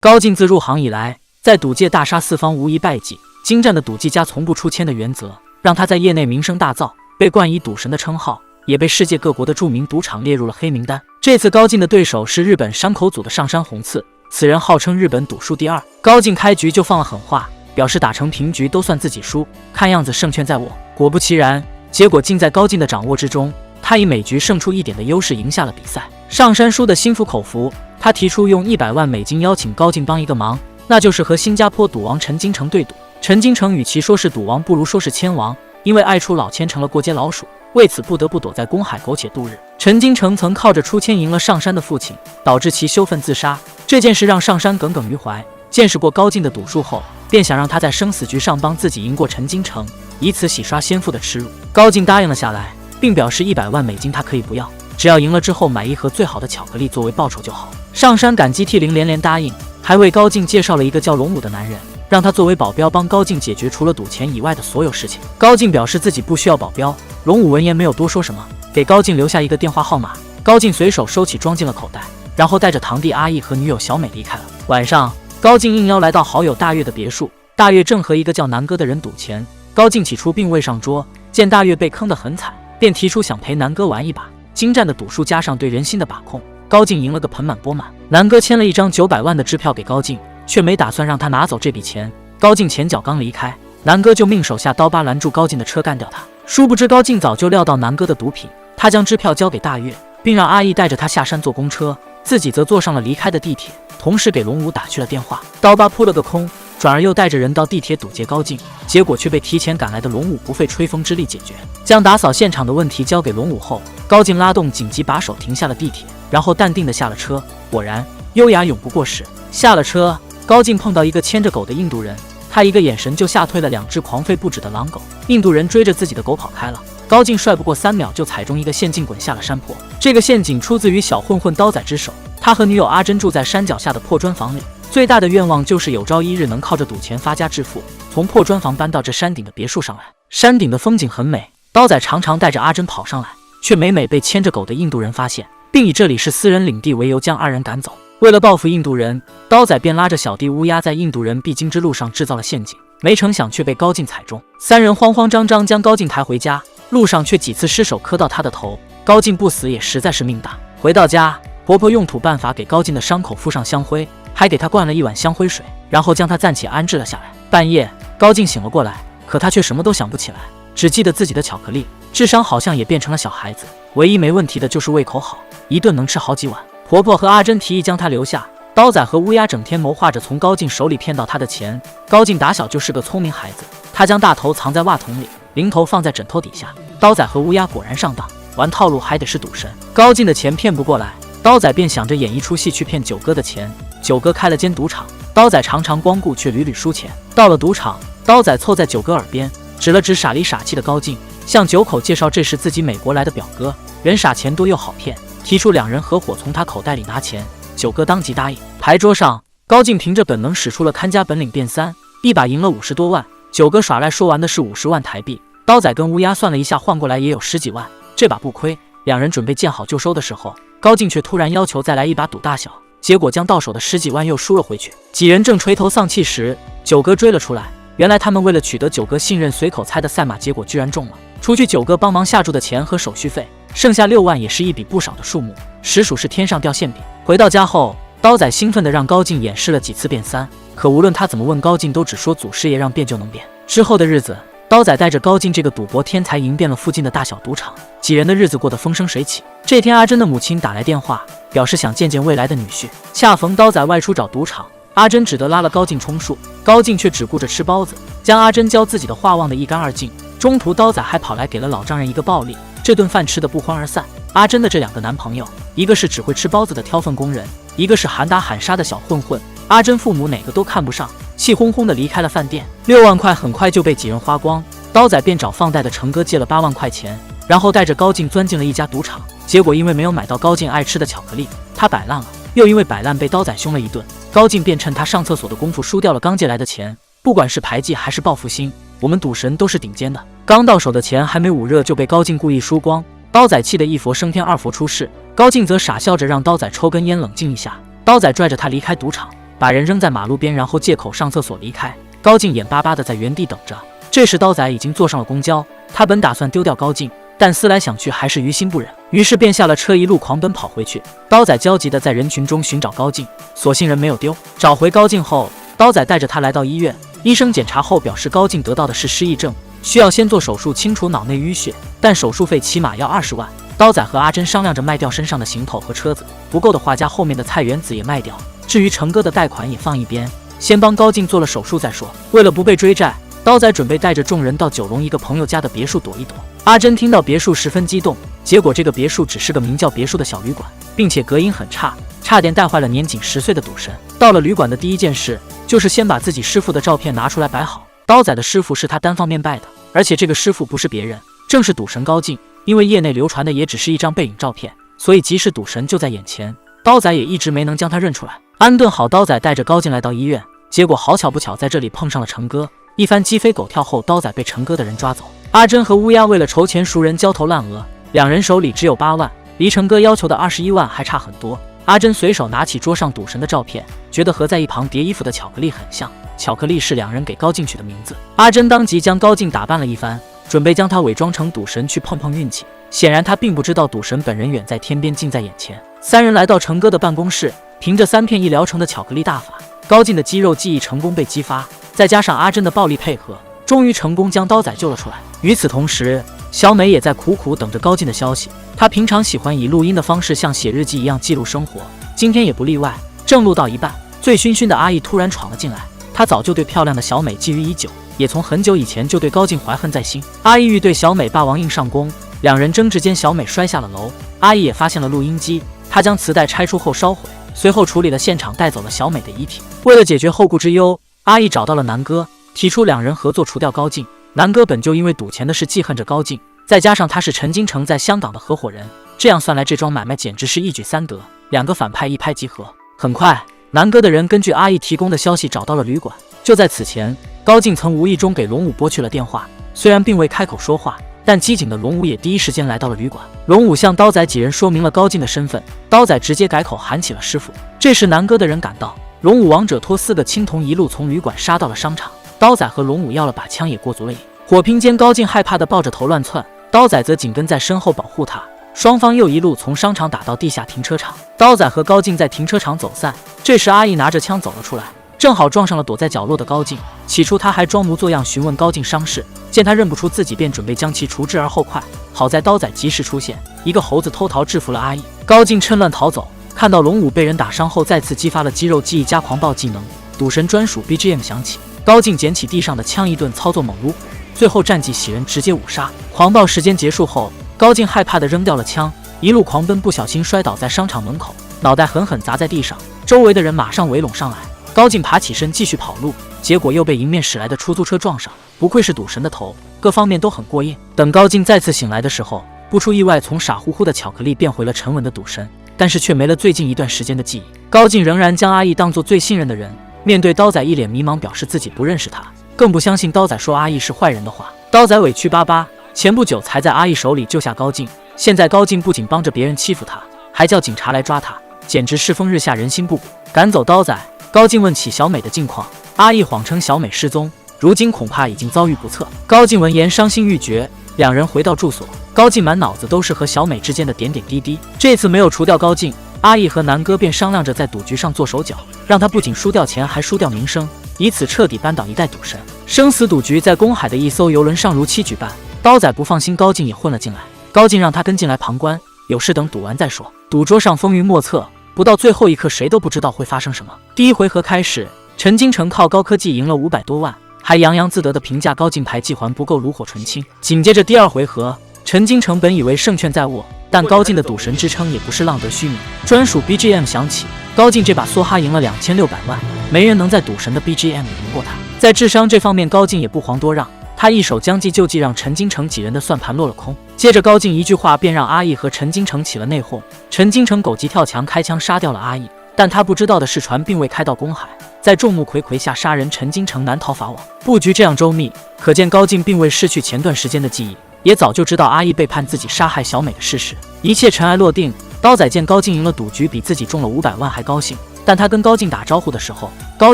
高进自入行以来，在赌界大杀四方无一败绩，精湛的赌技加从不出千的原则，让他在业内名声大噪，被冠以赌神的称号，也被世界各国的著名赌场列入了黑名单。这次高进的对手是日本山口组的上山弘次，此人号称日本赌术第二。高进开局就放了狠话，表示打成平局都算自己输，看样子胜券在握。果不其然，结果尽在高进的掌握之中，他以每局胜出1点的优势赢下了比赛。上山输得心服口服，他提出用100万美金邀请高进帮一个忙，那就是和新加坡赌王陈金城对赌。陈金城与其说是赌王，不如说是千王，因为爱出老千成了过街老鼠，为此不得不躲在公海苟且度日。陈金城曾靠着出千赢了上山的父亲，导致其羞愤自杀。这件事让上山耿耿于怀，见识过高进的赌术后，便想让他在生死局上帮自己赢过陈金城，以此洗刷先父的耻辱。高进答应了下来，并表示100万美金他可以不要，只要赢了之后买一盒最好的巧克力作为报酬就好。上山感激涕零，连连答应，还为高进介绍了一个叫龙武的男人，让他作为保镖帮高进解决除了赌钱以外的所有事情。高进表示自己不需要保镖，龙武闻言没有多说什么，给高进留下一个电话号码。高进随手收起装进了口袋，然后带着堂弟阿义和女友小美离开了。晚上，高进应邀来到好友大月的别墅，大月正和一个叫南哥的人赌钱。高进起初并未上桌，见大月被坑得很惨，便提出想陪南哥玩一把。精湛的赌术加上对人心的把控，高进赢了个盆满钵满。南哥签了一张900万的支票给高进，却没打算让他拿走这笔钱。高进前脚刚离开，南哥就命手下刀疤拦住高进的车干掉他。殊不知高进早就料到南哥的毒品，他将支票交给大月，并让阿义带着他下山坐公车，自己则坐上了离开的地铁，同时给龙武打去了电话。刀疤扑了个空，转而又带着人到地铁堵截高进，结果却被提前赶来的龙武不费吹风之力解决。将打扫现场的问题交给龙武后，高进拉动紧急把手停下了地铁，然后淡定地下了车。果然，优雅永不过时。下了车，高进碰到一个牵着狗的印度人，他一个眼神就吓退了2只狂吠不止的狼狗。印度人追着自己的狗跑开了，高进帅不过3秒就踩中一个陷阱，滚下了山坡。这个陷阱出自于小混混刀仔之手，他和女友阿珍住在山脚下的破砖房里，最大的愿望就是有朝一日能靠着赌钱发家致富，从破砖房搬到这山顶的别墅上来。山顶的风景很美，刀仔常常带着阿珍跑上来，却每每被牵着狗的印度人发现，并以这里是私人领地为由将2人赶走。为了报复印度人，刀仔便拉着小弟乌鸦在印度人必经之路上制造了陷阱，没成想却被高进踩中。3人慌慌张张将高进抬回家，路上却几次失手磕到他的头。高进不死也实在是命大。回到家，婆婆用土办法给高进的伤口敷上香灰，还给他灌了1碗香灰水，然后将他暂且安置了下来。半夜，高进醒了过来，可他却什么都想不起来，只记得自己的巧克力，智商好像也变成了小孩子，唯一没问题的就是胃口好，一顿能吃好几碗。婆婆和阿珍提议将他留下，刀仔和乌鸦整天谋划着从高进手里骗到他的钱。高进打小就是个聪明孩子，他将大头藏在袜筒里，零头放在枕头底下。刀仔和乌鸦果然上当，玩套路还得是赌神。高进的钱骗不过来，刀仔便想着演一出戏去骗九哥的钱。九哥开了间赌场，刀仔常常光顾却屡屡输钱。到了赌场，刀仔凑在九哥耳边指了指傻里傻气的高进，向九口介绍这是自己美国来的表哥，人傻钱多又好骗，提出2人合伙从他口袋里拿钱。九哥当即答应。牌桌上，高进凭着本能使出了看家本领变3，一把赢了50多万。九哥耍赖说完的是50万台币，刀仔跟乌鸦算了一下，换过来也有10几万，这把不亏。2人准备见好就收的时候，高进却突然要求再来一把赌大小，结果将到手的10几万又输了回去。几人正垂头丧气时，九哥追了出来。原来他们为了取得九哥信任，随口猜的赛马结果居然中了。除去九哥帮忙下注的钱和手续费，剩下6万也是一笔不少的数目，实属是天上掉馅饼。回到家后，刀仔兴奋地让高进演示了几次变3，可无论他怎么问，高进都只说祖师爷让变就能变。之后的日子，刀仔带着高进这个赌博天才赢遍了附近的大小赌场，几人的日子过得风生水起。这天，阿珍的母亲打来电话，表示想见见未来的女婿。恰逢刀仔外出找赌场，阿珍只得拉了高进充数，高进却只顾着吃包子，将阿珍教自己的话忘得一干二净。中途，刀仔还跑来给了老丈人一个暴力，这顿饭吃得不欢而散。阿珍的这2个男朋友，一个是只会吃包子的挑粪工人，一个是喊打喊杀的小混混。阿珍父母哪个都看不上，气哄哄地离开了饭店。6万块很快就被几人花光，刀仔便找放贷的成哥借了8万块钱，然后带着高进钻进了一家赌场。结果因为没有买到高进爱吃的巧克力，他摆烂了，又因为摆烂被刀仔凶了一顿。高进便趁他上厕所的功夫输掉了刚借来的钱。不管是牌技还是报复心，我们赌神都是顶尖的。刚到手的钱还没捂热就被高进故意输光，刀仔气得1佛升天2佛出世，高进则傻笑着让刀仔抽根烟冷静一下。刀仔拽着他离开赌场，把人扔在马路边，然后借口上厕所离开。高进眼巴巴地在原地等着。这时刀仔已经坐上了公交，他本打算丢掉高进，但思来想去还是于心不忍，于是便下了车，一路狂奔跑回去。刀仔焦急地在人群中寻找高进，所幸人没有丢。找回高进后，刀仔带着他来到医院，医生检查后表示高进得到的是失忆症，需要先做手术清除脑内淤血，但手术费起码要20万。刀仔和阿珍商量着卖掉身上的行头和车子，不够的话，家后面的菜园子也卖掉。至于成哥的贷款也放一边，先帮高进做了手术再说。为了不被追债，刀仔准备带着众人到九龙一个朋友家的别墅躲一躲。阿珍听到别墅十分激动，结果这个别墅只是个名叫别墅的小旅馆，并且隔音很差，差点带坏了年仅10岁的赌神。到了旅馆的第一件事就是先把自己师傅的照片拿出来摆好。刀仔的师傅是他单方面拜的，而且这个师傅不是别人，正是赌神高进。因为业内流传的也只是一张背影照片，所以即使赌神就在眼前，刀仔也一直没能将他认出来。安顿好刀仔，带着高进来到医院，结果好巧不巧在这里碰上了成哥。一番鸡飞狗跳后，刀仔被成哥的人抓走。阿珍和乌鸦为了筹钱赎人焦头烂额，两人手里只有8万，离成哥要求的21万还差很多。阿珍随手拿起桌上赌神的照片，觉得和在一旁叠衣服的巧克力很像，巧克力是两人给高进取的名字。阿珍当即将高进打扮了一番，准备将他伪装成赌神去碰碰运气。显然他并不知道赌神本人远在天边近在眼前。三人来到成哥的办公室，凭着3片一疗程的巧克力大法，高进的肌肉记忆成功被激发，再加上阿珍的暴力配合，终于成功将刀仔救了出来。与此同时，小美也在苦苦等着高进的消息。她平常喜欢以录音的方式像写日记一样记录生活，今天也不例外。正录到一半，醉醺醺的阿义突然闯了进来。她早就对漂亮的小美觊觎已久，也从很久以前就对高进怀恨在心。阿义欲对小美霸王硬上弓，两人争执间，小美摔下了楼。阿义也发现了录音机，他将磁带拆出后烧毁，随后处理了现场，带走了小美的遗体。为了解决后顾之忧，阿义找到了南哥，提出两人合作除掉高进。南哥本就因为赌钱的事记恨着高进，再加上他是陈金城在香港的合伙人，这样算来这桩买卖简直是一举3得，两个反派一拍即合。很快，南哥的人根据阿义提供的消息找到了旅馆。就在此前，高进曾无意中给龙武拨去了电话，虽然并未开口说话，但机警的龙武也第一时间来到了旅馆。龙武向刀仔几人说明了高进的身份，刀仔直接改口喊起了师傅。这时南哥的人赶到，龙武王者拖4个青铜一路从旅馆杀到了商场。刀仔和龙武要了把枪也过足了瘾，火拼间高进害怕的抱着头乱窜，刀仔则紧跟在身后保护他。双方又一路从商场打到地下停车场，刀仔和高进在停车场走散。这时阿义拿着枪走了出来，正好撞上了躲在角落的高进。起初他还装模作样询问高进伤势，见他认不出自己，便准备将其除之而后快。好在刀仔及时出现，一个猴子偷桃制服了阿义。高进趁乱逃走，看到龙武被人打伤后，再次激发了肌肉记忆加狂暴技能，赌神专属 BGM 响起。高进捡起地上的枪，一顿操作猛撸，最后战绩喜人，直接5杀。狂暴时间结束后，高进害怕地扔掉了枪，一路狂奔，不小心摔倒在商场门口，脑袋狠狠砸在地上，周围的人马上围拢上来。高进爬起身继续跑路，结果又被迎面驶来的出租车撞上。不愧是赌神的头，各方面都很过硬。等高进再次醒来的时候，不出意外，从傻乎乎的巧克力变回了沉稳的赌神，但是却没了最近一段时间的记忆。高进仍然将阿义当作最信任的人，面对刀仔一脸迷茫，表示自己不认识他，更不相信刀仔说阿义是坏人的话。刀仔委屈巴巴，前不久才在阿义手里救下高进，现在高进不仅帮着别人欺负他，还叫警察来抓他，简直世风日下，人心不古。赶走刀仔，高进问起小美的近况，阿义谎称小美失踪，如今恐怕已经遭遇不测。高进闻言伤心欲绝，两人回到住所，高进满脑子都是和小美之间的点点滴滴。这次没有除掉高进，阿义和南哥便商量着在赌局上做手脚，让他不仅输掉钱，还输掉名声，以此彻底扳倒一代赌神。生死赌局在公海的一艘游轮上如期举办，刀仔不放心高进也混了进来，高进让他跟进来旁观，有事等赌完再说。赌桌上风云莫测，不到最后一刻谁都不知道会发生什么。第一回合开始，陈金城靠高科技赢了500多万，还洋洋自得地评价高进牌技还不够炉火纯青。紧接着第二回合，陈金城本以为胜券在握，但高进的赌神之称也不是浪得虚名，专属 BGM 响起，高进这把梭哈赢了2600万，没人能在赌神的 BGM 赢过他。在智商这方面，高进也不遑多让，他一手将计就计，让陈金城几人的算盘落了空。接着高进一句话便让阿义和陈金城起了内讧，陈金城狗急跳墙开枪杀掉了阿义，但他不知道的是船并未开到公海，在众目睽睽下杀人，陈金城难逃法网。布局这样周密，可见高进并未失去前段时间的记忆，也早就知道阿义背叛自己杀害小美的事实。一切尘埃落定，刀仔见高进赢了赌局，比自己中了500万还高兴，但他跟高进打招呼的时候，高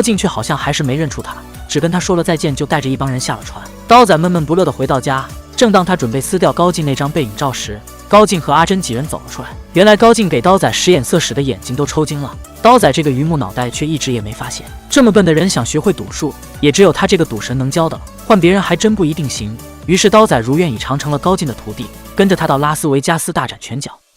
进却好像还是没认出他，只跟他说了再见，就带着一帮人下了船。刀仔闷闷不乐地回到家，正当他准备撕掉高进那张背影照时，高进和阿珍几人走了出来。原来高进给刀仔使眼色使的眼睛都抽筋了，刀仔这个榆木脑袋却一直也没发现。这么笨的人想学会赌术，也只有他这个赌神能教的了，换别人还真不一定行。于是刀仔如愿以偿成了高进的徒弟，跟着他到拉斯维加斯大展拳脚。